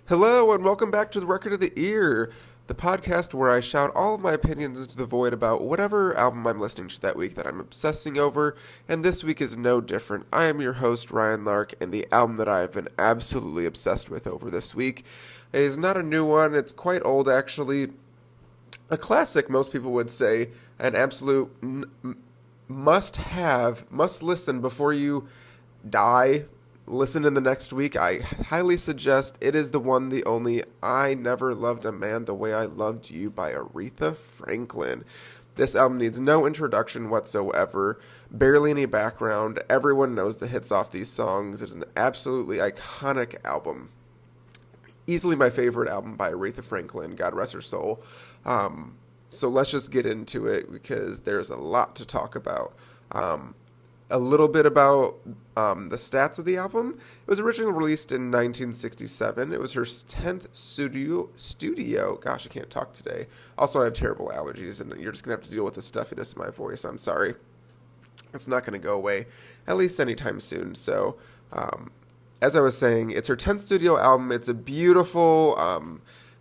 Hello, and welcome back to the Record of the Ear, the podcast where I shout all of my opinions into the void about whatever album I'm listening to that week that I'm obsessing over, and this week is no different. I am your host, Ryan Lark, and the album that I have been absolutely obsessed with over this week is not a new one. It's quite old, actually. A classic, most people would say, an absolute must-have, must-listen before you die. Listen in the next week. I highly suggest it is the one, the only I Never Loved a Man the Way I Loved You by Aretha Franklin. This album needs no introduction whatsoever, barely any background. Everyone knows the hits off these songs. It is an absolutely iconic album. Easily my favorite album by Aretha Franklin, God rest her soul. So let's just get into it because there's a lot to talk about. A little bit about the stats of the album. It was originally released in 1967. It was her 10th studio. Gosh, I can't talk today. Also, I have terrible allergies, and you're just going to have to deal with the stuffiness in my voice. I'm sorry. It's not going to go away, at least anytime soon. So, as I was saying, it's her 10th studio album. It's a beautiful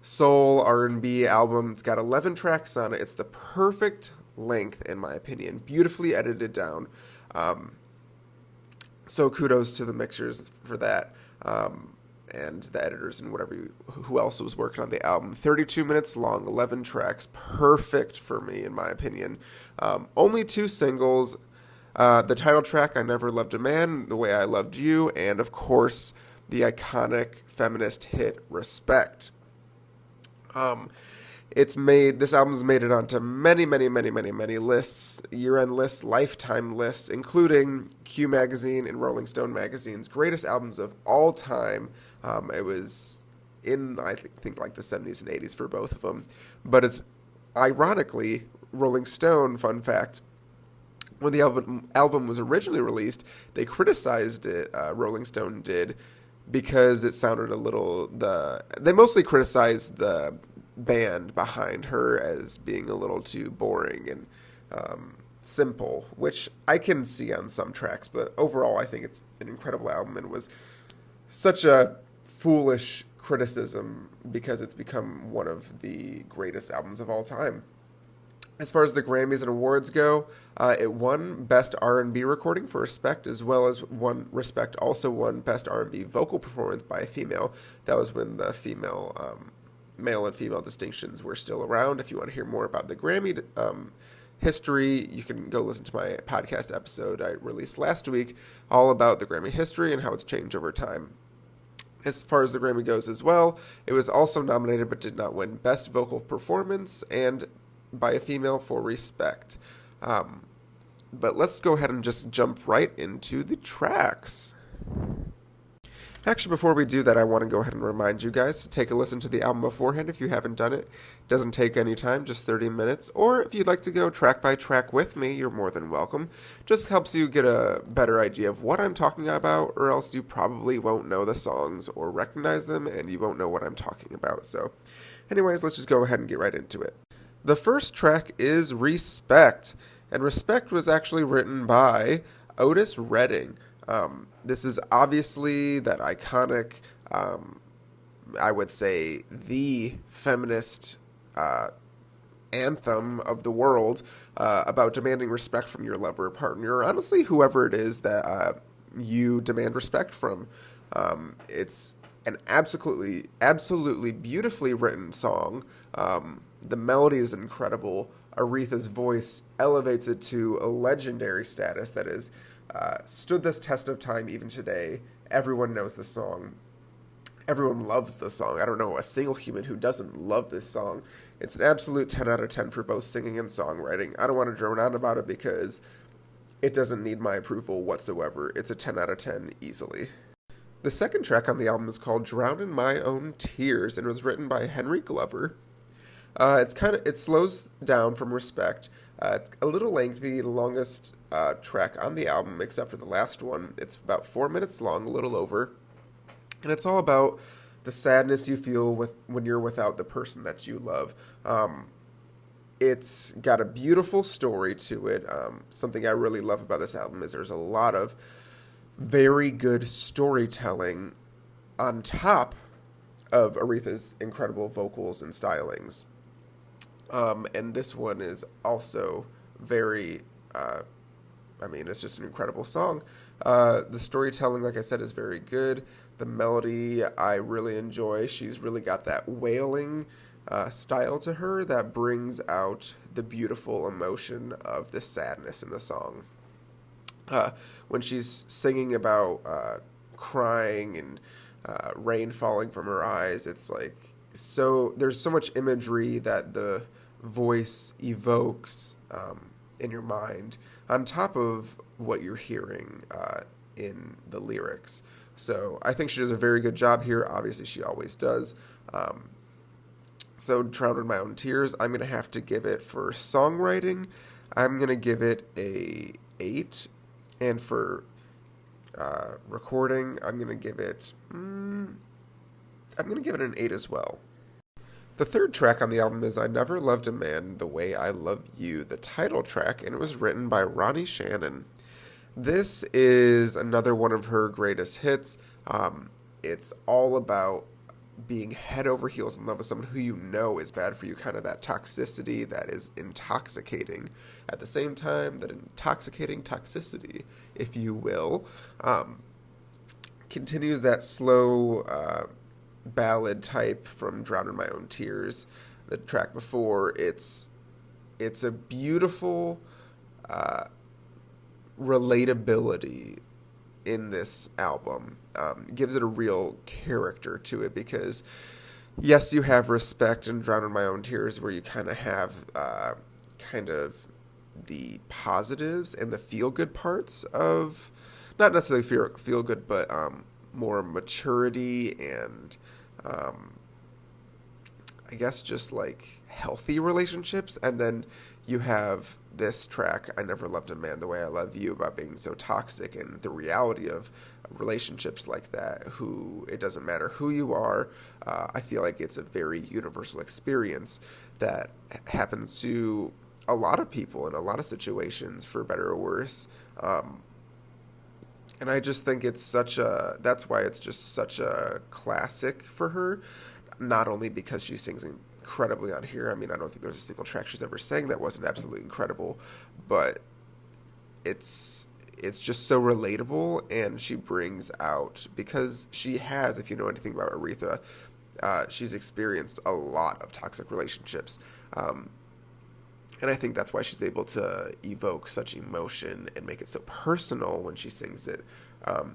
soul R&B album. It's got 11 tracks on it. It's the perfect length, in my opinion. Beautifully edited down. So kudos to the mixers for that, and the editors and who else was working on the album. 32 minutes long, 11 tracks, perfect for me in my opinion. Only 2 singles, the title track, I Never Loved a Man the Way I Loved You, and of course, the iconic feminist hit, Respect. This album's made it onto many lists, year-end lists, lifetime lists, including Q Magazine and Rolling Stone Magazine's greatest albums of all time. It was in, I think, like the 70s and 80s for both of them. But it's, ironically, Rolling Stone, fun fact, when the album was originally released, they criticized it, Rolling Stone did, because it sounded they mostly criticized the band behind her as being a little too boring and simple, which I can see on some tracks, but overall I think it's an incredible album and was such a foolish criticism because it's become one of the greatest albums of all time. As far as the Grammys and awards go, it won Best R&B Recording for Respect, as well as Respect also won Best R&B Vocal Performance by a Female. That was when the male and female distinctions were still around. If you want to hear more about the Grammy history, you can go listen to my podcast episode I released last week, all about the Grammy history and how it's changed over time. As far as the Grammy goes as well, it was also nominated but did not win Best Vocal Performance and by a Female for Respect. But let's go ahead and just jump right into the tracks. Actually, before we do that, I want to go ahead and remind you guys to take a listen to the album beforehand if you haven't done it. It doesn't take any time, just 30 minutes. Or if you'd like to go track by track with me, you're more than welcome. Just helps you get a better idea of what I'm talking about, or else you probably won't know the songs or recognize them, and you won't know what I'm talking about. So, anyways, let's just go ahead and get right into it. The first track is Respect, and Respect was actually written by Otis Redding. This is obviously that iconic, I would say, the feminist anthem of the world about demanding respect from your lover or partner, or honestly, whoever it is that you demand respect from. It's an absolutely beautifully written song. The melody is incredible. Aretha's voice elevates it to a legendary status that is stood this test of time even today. Everyone knows the song. Everyone loves the song. I don't know a single human who doesn't love this song. It's an absolute 10 out of 10 for both singing and songwriting. I don't want to drone on about it because it doesn't need my approval whatsoever. It's a 10 out of 10 easily. The second track on the album is called Drown in My Own Tears and was written by Henry Glover. It slows down from Respect. It's a little lengthy, the longest track on the album, except for the last one. It's about 4 minutes long, a little over. And it's all about the sadness you feel when you're without the person that you love. It's got a beautiful story to it. Something I really love about this album is there's a lot of very good storytelling on top of Aretha's incredible vocals and stylings. And this one is also very, I mean, it's just an incredible song. The storytelling, like I said, is very good. The melody, I really enjoy. She's really got that wailing style to her that brings out the beautiful emotion of the sadness in the song. When she's singing about crying and rain falling from her eyes, it's like so. There's so much imagery that the voice evokes in your mind, on top of what you're hearing in the lyrics. So I think she does a very good job here. Obviously, she always does. So Drowned in My Own Tears, I'm gonna have to give it for songwriting. I'm gonna give it a 8, and for recording, I'm gonna give it. I'm gonna give it an 8 as well. The third track on the album is I Never Loved a Man the Way I Love You, the title track, and it was written by Ronnie Shannon. This is another one of her greatest hits. It's all about being head over heels in love with someone who you know is bad for you, kind of that toxicity that is intoxicating. At the same time, that intoxicating toxicity, if you will, continues that slow ballad type from Drowned in My Own Tears. The track before, it's a beautiful relatability in this album. Gives it a real character to it because, yes, you have Respect and Drowned in My Own Tears where you kind of have kind of the positives and the feel-good parts of, not necessarily feel-good, but more maturity and I guess just like healthy relationships. And then you have this track, I Never Loved a Man the Way I Love You, about being so toxic and the reality of relationships like that, who it doesn't matter who you are. I feel like it's a very universal experience that happens to a lot of people in a lot of situations, for better or worse. And I just think that's why it's just such a classic for her, not only because she sings incredibly on here. I mean, I don't think there's a single track she's ever sang that wasn't absolutely incredible, but it's just so relatable, and she brings out, because she has, if you know anything about Aretha, she's experienced a lot of toxic relationships. And I think that's why she's able to evoke such emotion and make it so personal when she sings it,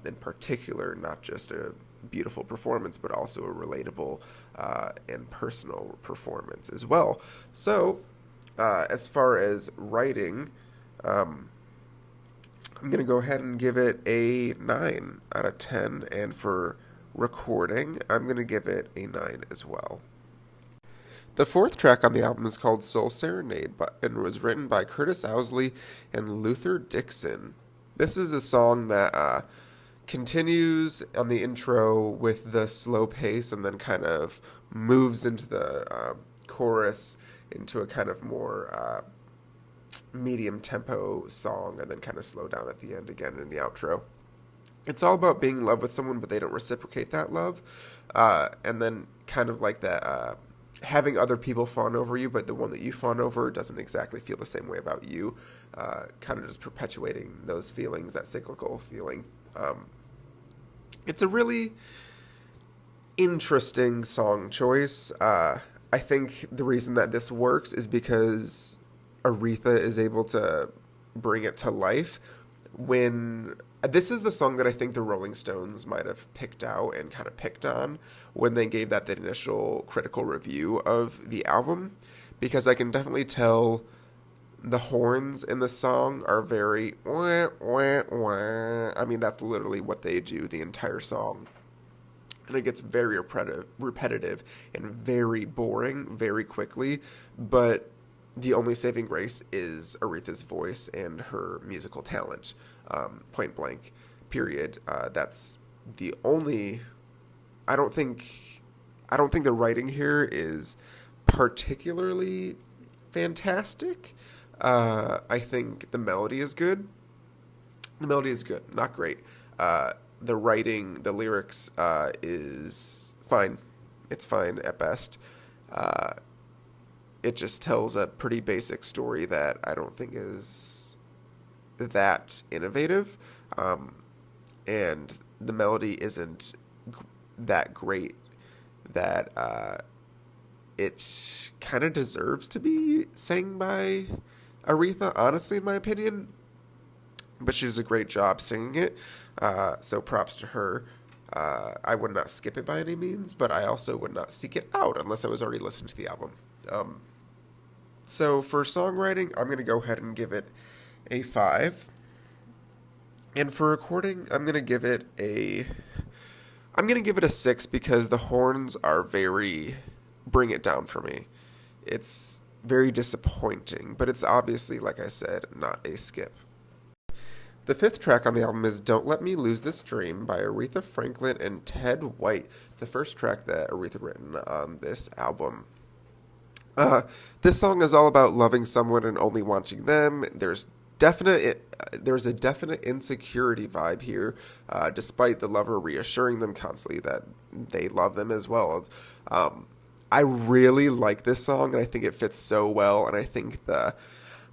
in particular, not just a beautiful performance, but also a relatable and personal performance as well. So, as far as writing, I'm going to go ahead and give it a 9 out of 10, and for recording, I'm going to give it a 9 as well. The fourth track on the album is called Soul Serenade and was written by Curtis Owsley and Luther Dixon. This is a song that continues on the intro with the slow pace and then kind of moves into the chorus into a kind of more medium tempo song and then kind of slow down at the end again in the outro. It's all about being in love with someone, but they don't reciprocate that love. And then kind of like that having other people fawn over you, but the one that you fawn over doesn't exactly feel the same way about you. Kind of just perpetuating those feelings, that cyclical feeling. It's a really interesting song choice. I think the reason that this works is because Aretha is able to bring it to life. When this is the song that I think the Rolling Stones might have picked out and kind of picked on when they gave that the initial critical review of the album, because I can definitely tell the horns in the song are very wah, wah, wah. I mean, that's literally what they do the entire song. And it gets very repetitive and very boring very quickly, but the only saving grace is Aretha's voice and her musical talent, point blank, period. That's the only. I don't think the writing here is particularly fantastic. I think the melody is good. The melody is good, not great. The writing, the lyrics is fine. It's fine at best. Uh, it just tells a pretty basic story that I don't think is that innovative. And the melody isn't that great that it kind of deserves to be sang by Aretha, honestly, in my opinion. But she does a great job singing it, so props to her. I would not skip it by any means, but I also would not seek it out unless I was already listening to the album. So for songwriting, I'm going to go ahead and give it a 5. And for recording, I'm going to give it a 6 because the horns are bring it down for me. It's very disappointing, but it's obviously, like I said, not a skip. The 5th track on the album is Don't Let Me Lose This Dream by Aretha Franklin and Ted White, the first track that Aretha written on this album. This song is all about loving someone and only wanting them. There's a definite insecurity vibe here, despite the lover reassuring them constantly that they love them as well. I really like this song, and I think it fits so well, and I think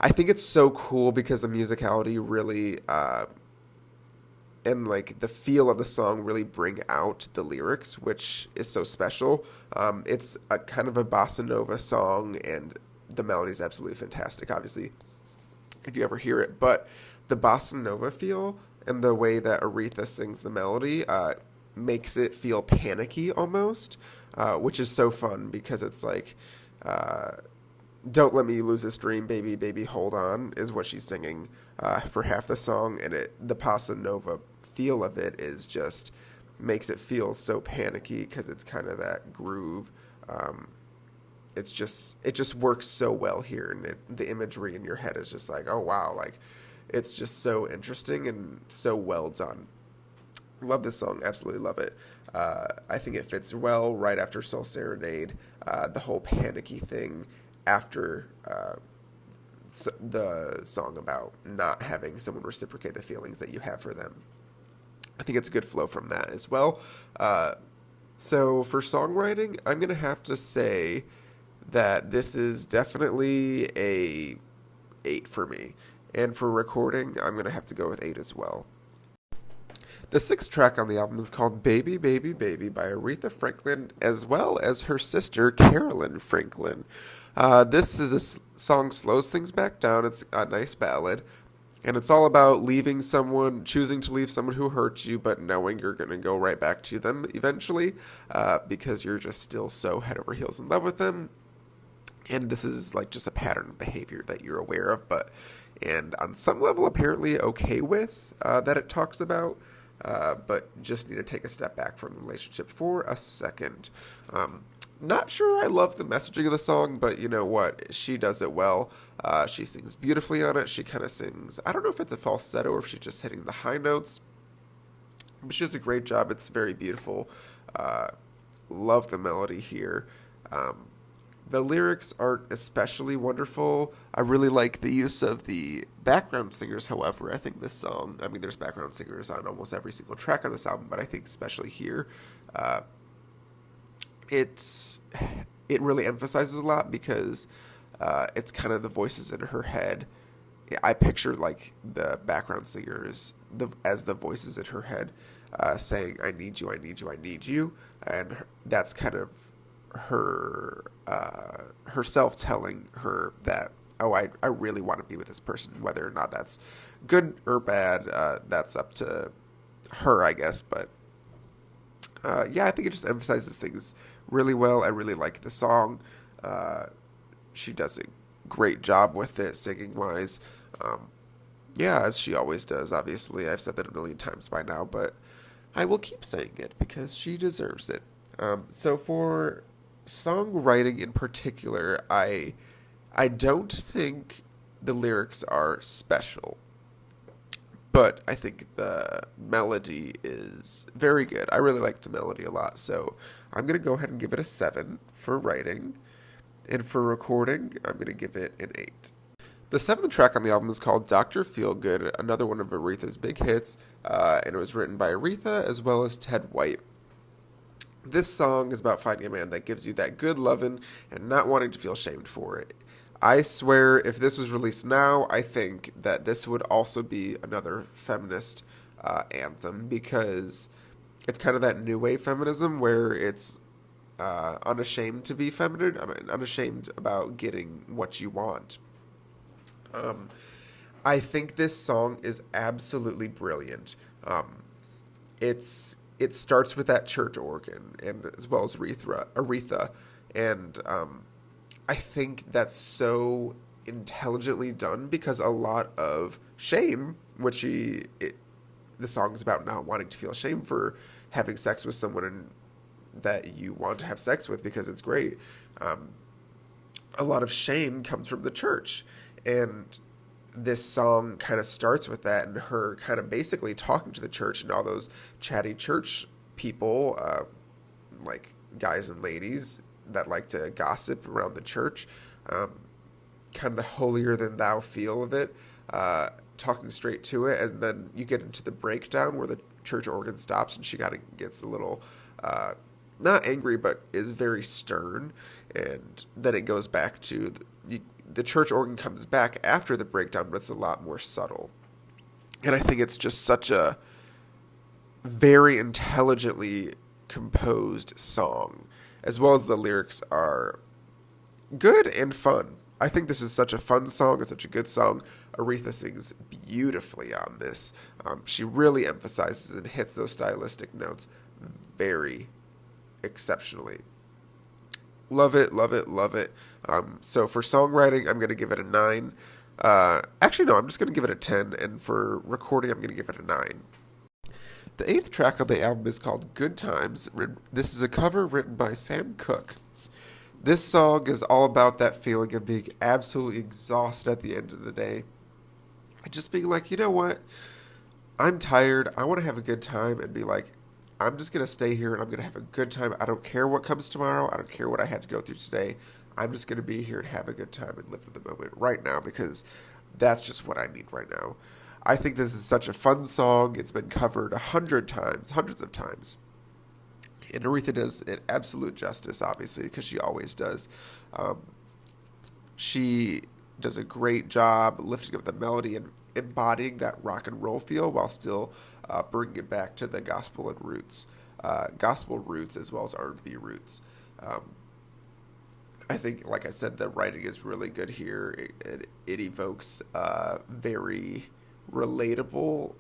it's so cool because the musicality really and like the feel of the song really bring out the lyrics, which is so special. It's a kind of a bossa nova song, and the melody is absolutely fantastic, obviously, if you ever hear it. But the bossa nova feel and the way that Aretha sings the melody makes it feel panicky almost, which is so fun because it's like, don't let me lose this dream, baby, baby, hold on, is what she's singing for half the song. And the bossa nova feel of it is just makes it feel so panicky because it's kind of that groove. It just works so well here, and the imagery in your head is just like, oh wow, like it's just so interesting and so well done. Love this song, absolutely love it. I think it fits well right after Soul Serenade, the whole panicky thing after the song about not having someone reciprocate the feelings that you have for them. I think it's a good flow from that as well. So for songwriting, I'm going to have to say that this is definitely a 8 for me. And for recording, I'm going to have to go with 8 as well. The 6th track on the album is called Baby, Baby, Baby by Aretha Franklin, as well as her sister, Carolyn Franklin. This is a song slows things back down. It's a nice ballad. And it's all about leaving someone, choosing to leave someone who hurts you, but knowing you're going to go right back to them eventually, because you're just still so head over heels in love with them. And this is like just a pattern of behavior that you're aware of, and on some level apparently okay with, that it talks about, but just need to take a step back from the relationship for a second. Not sure I love the messaging of the song, but you know what? She does it well. She sings beautifully on it. She kind of sings, I don't know if it's a falsetto or if she's just hitting the high notes, but she does a great job. It's very beautiful. Love the melody here. The lyrics aren't especially wonderful. I really like the use of the background singers, however. I think this song, there's background singers on almost every single track on this album, but I think especially here, it really emphasizes a lot because it's kind of the voices in her head. I picture like the background singers as the voices in her head saying, I need you, I need you, I need you. And that's kind of her herself telling her that, oh, I really want to be with this person. Whether or not that's good or bad, that's up to her, I guess. But yeah, I think it just emphasizes things really well. I really like the song. She does a great job with it, singing-wise. Yeah, as she always does, obviously. I've said that a million times by now, but I will keep saying it because she deserves it. So for songwriting in particular, I don't think the lyrics are special, but I think the melody is very good. I really like the melody a lot, so I'm going to go ahead and give it a 7 for writing, and for recording, I'm going to give it an 8. The 7th track on the album is called Dr. Feelgood, another one of Aretha's big hits, and it was written by Aretha as well as Ted White. This song is about finding a man that gives you that good lovin' and not wanting to feel shamed for it. I swear, if this was released now, I think that this would also be another feminist anthem because it's kind of that new wave feminism where it's unashamed to be feminine, unashamed about getting what you want. Um, I think this song is absolutely brilliant. It starts with that church organ and as well as Aretha, and I think that's so intelligently done because a lot of shame, the song is about not wanting to feel shame for having sex with someone that you want to have sex with because it's great. Um, a lot of shame comes from the church, and this song kind of starts with that and her kind of basically talking to the church and all those chatty church people, like guys and ladies that like to gossip around the church, um, kind of the holier than thou feel of it, talking straight to it, and then you get into the breakdown where the church organ stops and she kind of gets a little, not angry, but is very stern, and then it goes back to the church organ comes back after the breakdown, but it's a lot more subtle. And I think it's just such a very intelligently composed song, as well as the lyrics are good and fun. I think this is such a fun song. It's such a good song. Aretha sings beautifully on this. She really emphasizes and hits those stylistic notes very exceptionally. Love it, love it, love it. So for songwriting, I'm going to give it a 9. Actually, no, I'm just going to give it a 10. And for recording, I'm going to give it a 9. The 8th track on the album is called Good Times. This is a cover written by Sam Cooke. This song is all about that feeling of being absolutely exhausted at the end of the day. And just being like, you know what? I'm tired. I want to have a good time and be like, I'm just going to stay here and I'm going to have a good time. I don't care what comes tomorrow. I don't care what I had to go through today. I'm just going to be here and have a good time and live in the moment right now because that's just what I need right now. I think this is such a fun song. It's been covered 100 times, hundreds of times. And Aretha does it absolute justice, obviously, because she always does. She does a great job lifting up the melody and embodying that rock and roll feel while still bringing it back to the gospel roots as well as R&B roots. Um, I think, like I said, the writing is really good here. It evokes very relatable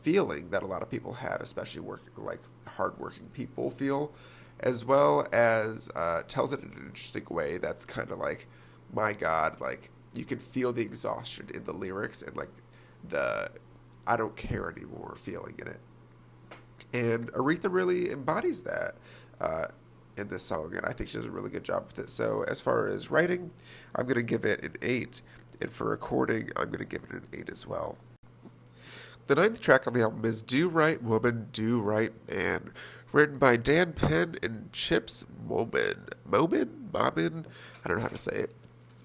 feeling that a lot of people have, especially like hardworking people feel, as well as tells it in an interesting way that's kind of like, my God, like you can feel the exhaustion in the lyrics and like the I don't care anymore feeling in it. And Aretha really embodies that in this song, and I think she does a really good job with it. So as far as writing, I'm going to give it an 8, and for recording, I'm going to give it an 8 as well. The 9th track on the album is Do Right Woman, Do Right Man, written by Dan Penn and Chips Moman. Moman? I don't know how to say it.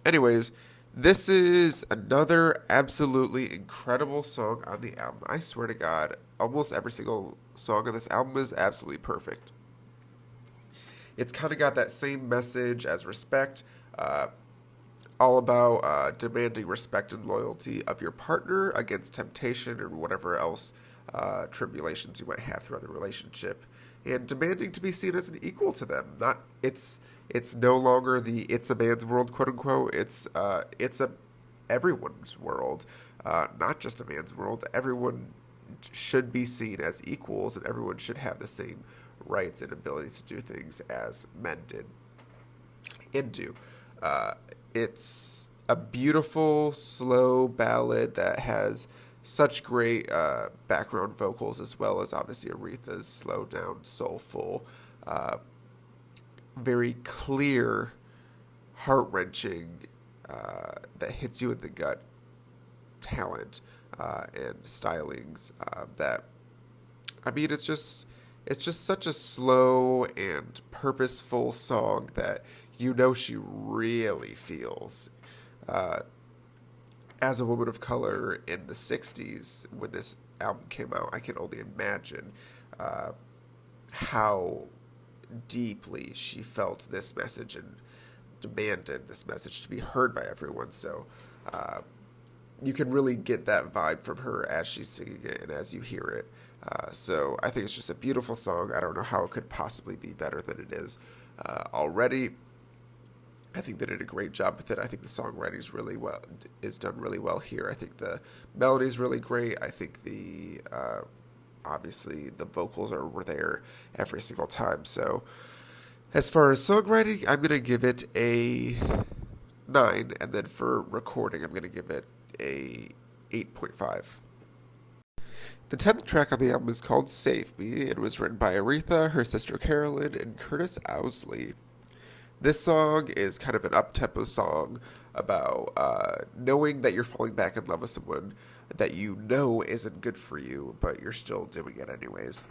Anyways, this is another absolutely incredible song on the album. I swear to God, almost every single song on this album is absolutely perfect. It's kind of got that same message as Respect, all about demanding respect and loyalty of your partner against temptation or whatever else tribulations you might have throughout the relationship, and demanding to be seen as an equal to them. Not it's no longer the it's a man's world, quote unquote. It's a everyone's world, not just a man's world. Everyone should be seen as equals, and everyone should have the same rights and abilities to do things as men did and do. It's a beautiful, slow ballad that has such great background vocals, as well as obviously Aretha's slow down, soulful, very clear, heart wrenching, that hits you in the gut talent and stylings that I mean it's just such a slow and purposeful song that you know she really feels. As a woman of color in the 60s when this album came out, I can only imagine how deeply she felt this message and demanded this message to be heard by everyone. So you can really get that vibe from her as she's singing it and as you hear it. So I think it's just a beautiful song. I don't know how it could possibly be better than it is already. I think they did a great job with it. I think the songwriting is done really well here. I think the melody is really great. I think the obviously the vocals were there every single time. So as far as songwriting, I'm gonna give it a 9, and then for recording, I'm gonna give it a 8.5. The 10th track on the album is called Save Me. It was written by Aretha, her sister Carolyn, and Curtis Owsley. This song is kind of an up-tempo song about knowing that you're falling back in love with someone that you know isn't good for you, but you're still doing it anyways.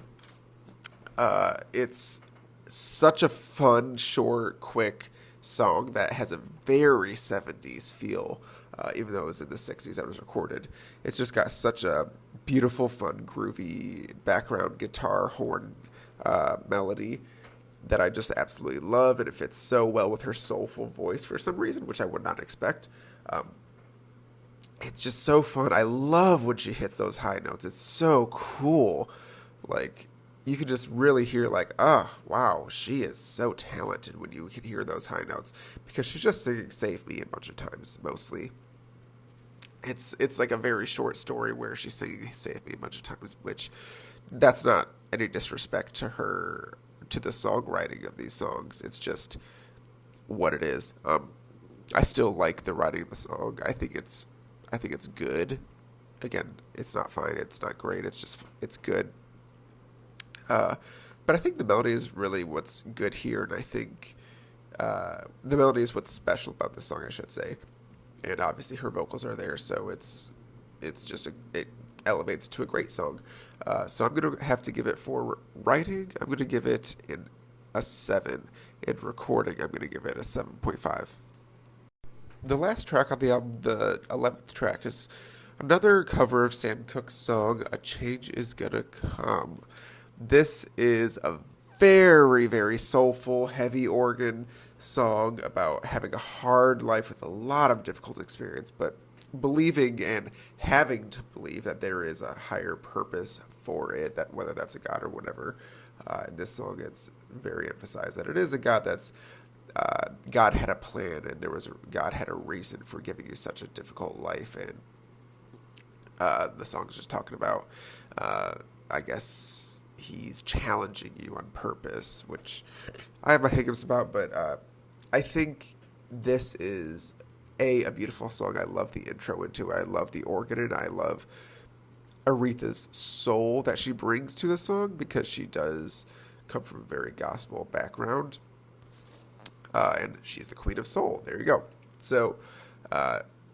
It's such a fun, short, quick song that has a very 70s feel, even though it was in the 60s that it was recorded. It's just got such a beautiful, fun, groovy background guitar, horn melody that I just absolutely love, and it fits so well with her soulful voice for some reason, which I would not expect. It's just so fun. I love when she hits those high notes. It's so cool. Like, you can just really hear like, oh, wow, she is so talented when you can hear those high notes, because she's just singing Save Me a bunch of times, mostly. It's like a very short story where she's singing Save Me a bunch of times, which that's not any disrespect to her, to the songwriting of these songs. It's just what it is. I still like the writing of the song. I think it's good. Again, it's not fine. It's not great. It's good. But I think the melody is really what's good here, and I think the melody is what's special about this song, I should say. And obviously her vocals are there, so it elevates to a great song. So I'm going to have to give it, for writing, I'm going to give it a 7. In recording, I'm going to give it a 7.5. The last track on the album, the 11th track, is another cover of Sam Cooke's song, A Change Is Gonna Come. This is a very, very soulful, heavy organ song about having a hard life with a lot of difficult experience, but believing and having to believe that there is a higher purpose for it, that whether that's a God or whatever. In this song, it's very emphasized that it is a God that's God had a plan, and God had a reason for giving you such a difficult life, and the song's just talking about, I guess, he's challenging you on purpose, which I have my hiccups about, but I think this is a beautiful song. I love the intro into it. I love the organ, and I love Aretha's soul that she brings to the song, because she does come from a very gospel background, and she's the queen of soul. There you go. So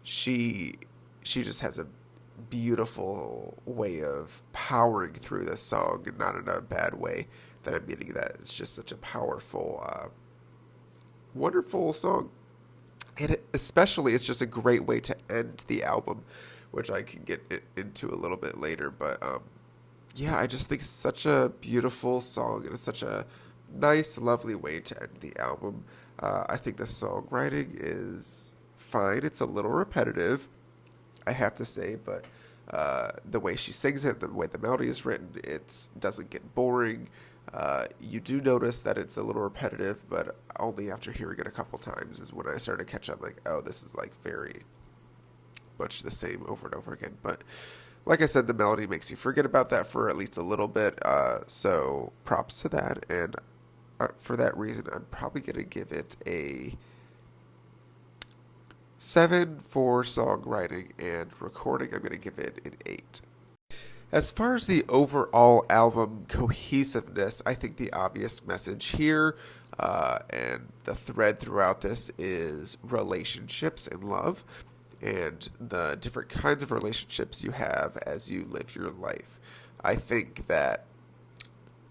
she just has a beautiful way of powering through this song, and not in a bad way that I'm meaning that. It's just such a powerful, wonderful song. And especially, it's just a great way to end the album, which I can get into a little bit later. But yeah, I just think it's such a beautiful song, and it's such a nice, lovely way to end the album. I think the songwriting is fine. It's a little repetitive, I have to say, but the way she sings it, the way the melody is written, it doesn't get boring. You do notice that it's a little repetitive, but only after hearing it a couple times is when I started to catch on, like, oh, this is like very much the same over and over again. But like I said, the melody makes you forget about that for at least a little bit, so props to that. And for that reason, I'm probably going to give it a 7 for songwriting, and recording, I'm going to give it an 8. As far as the overall album cohesiveness, I think the obvious message here, and the thread throughout this, is relationships and love, and the different kinds of relationships you have as you live your life. I think that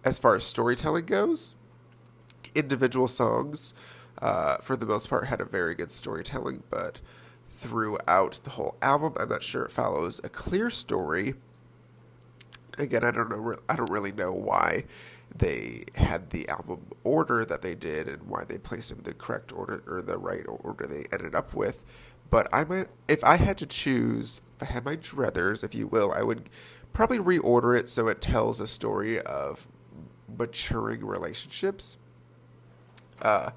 as far as storytelling goes, individual songs, for the most part, had a very good storytelling, but throughout the whole album, I'm not sure it follows a clear story. Again, I don't really know why they had the album order that they did and why they placed them in the correct order or the right order they ended up with. But if I had to choose, if I had my druthers, if you will, I would probably reorder it so it tells a story of maturing relationships. Uh,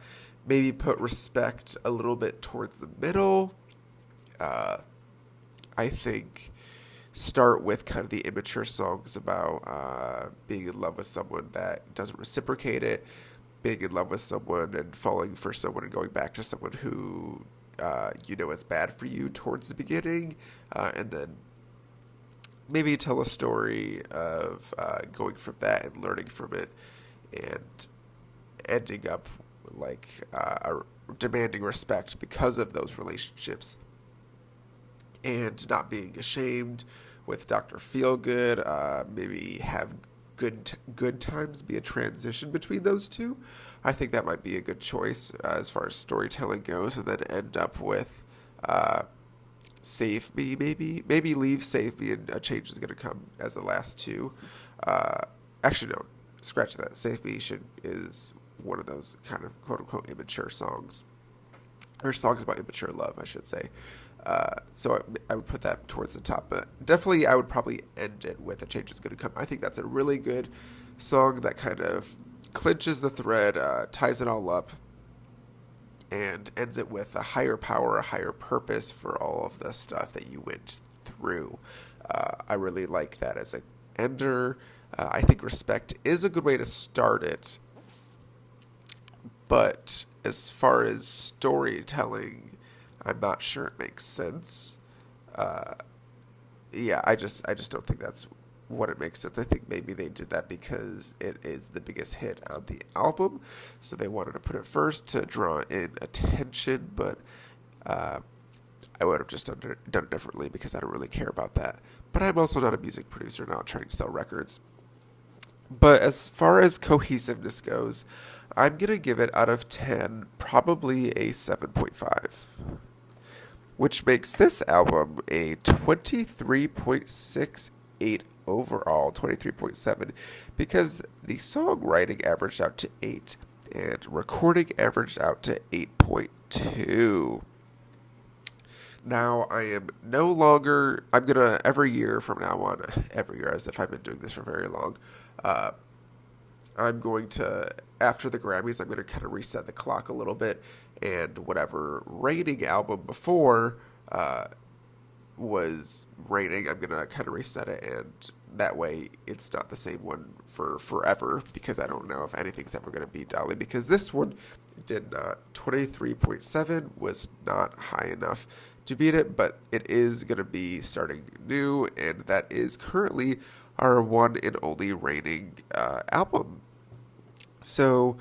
Maybe put respect a little bit towards the middle. Uh, I think start with kind of the immature songs about being in love with someone that doesn't reciprocate it, being in love with someone and falling for someone and going back to someone who is bad for you towards the beginning, and then maybe tell a story of going from that and learning from it and ending up demanding respect because of those relationships and not being ashamed with Dr. Feelgood. Maybe have good times be a transition between those two. I think that might be a good choice as far as storytelling goes, and then end up with Save Me, maybe leave Save Me, and A Change Is Gonna Come as the last two. Actually, no, scratch that. Save Me is one of those kind of quote unquote immature songs, or songs about immature love, I should say. So I would put that towards the top, but definitely I would probably end it with A Change Is Gonna Come. I think that's a really good song that kind of clinches the thread, ties it all up, and ends it with a higher power, a higher purpose for all of the stuff that you went through. I really like that as a ender. I think Respect is a good way to start it, but as far as storytelling, I'm not sure it makes sense. I just don't think that's what it makes sense. I think maybe they did that because it is the biggest hit on the album, so they wanted to put it first to draw in attention, but I would have just done it differently because I don't really care about that. But I'm also not a music producer, not trying to sell records. But as far as cohesiveness goes, I'm going to give it out of 10 probably a 7.5. Which makes this album a 23.68 overall, 23.7, because the songwriting averaged out to 8 and recording averaged out to 8.2. Now, I am no longer, I'm going to, every year from now on, every year as if I've been doing this for very long, I'm going to, after the Grammys, I'm going to kind of reset the clock a little bit, and whatever rating album before was rating, I'm going to kind of reset it, and that way it's not the same one for forever, because I don't know if anything's ever going to beat Dolly, because this one did not. 23.7 was not high enough to beat it, but it is going to be starting new, and that is currently our one and only reigning album. So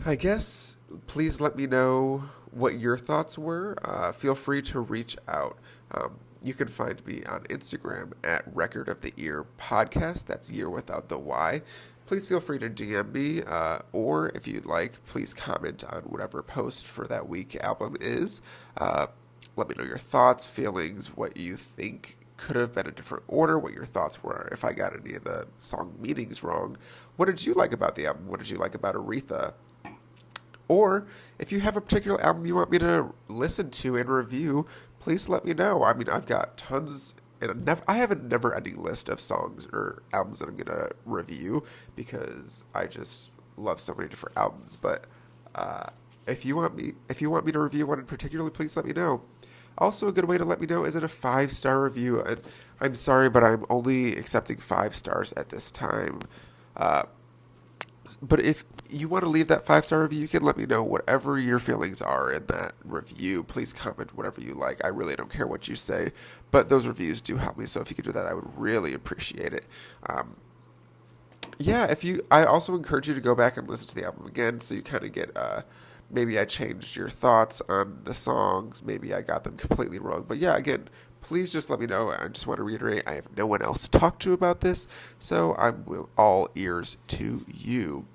I guess please let me know what your thoughts were. Feel free to reach out. You can find me on Instagram at Record of the Ear Podcast. That's year without the Y. Please feel free to DM me, or if you'd like, please comment on whatever post for that week album is. Let me know your thoughts, feelings, what you think could have been a different order, what your thoughts were, if I got any of the song meanings wrong. What did you like about the album? What did you like about Aretha? Or if you have a particular album you want me to listen to and review, please let me know. I mean, I've got tons, and I have a never-ending list of songs or albums that I'm gonna review because I just love so many different albums. But if you want me to review one in particular, please let me know. Also, a good way to let me know is in a 5-star review. And I'm sorry, but I'm only accepting 5 stars at this time. But if you want to leave that 5-star review, you can let me know whatever your feelings are in that review. Please comment whatever you like. I really don't care what you say, but those reviews do help me. So if you could do that, I would really appreciate it. I also encourage you to go back and listen to the album again, so you kind of get maybe I changed your thoughts on the songs. Maybe I got them completely wrong. But yeah, again, please just let me know. I just want to reiterate, I have no one else to talk to about this, so I'm all ears to you.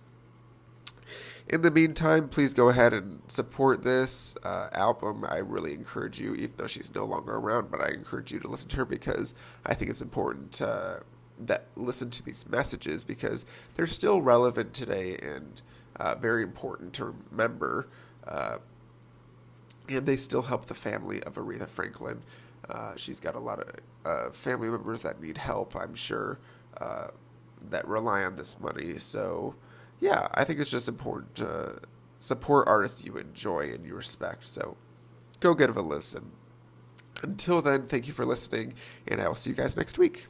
In the meantime, please go ahead and support this album. I really encourage you, even though she's no longer around, but I encourage you to listen to her because I think it's important to that listen to these messages, because they're still relevant today and very important to remember. And they still help the family of Aretha Franklin. She's got a lot of family members that need help, I'm sure, that rely on this money. So, yeah, I think it's just important to support artists you enjoy and you respect. So, go give a listen. Until then, thank you for listening, and I will see you guys next week.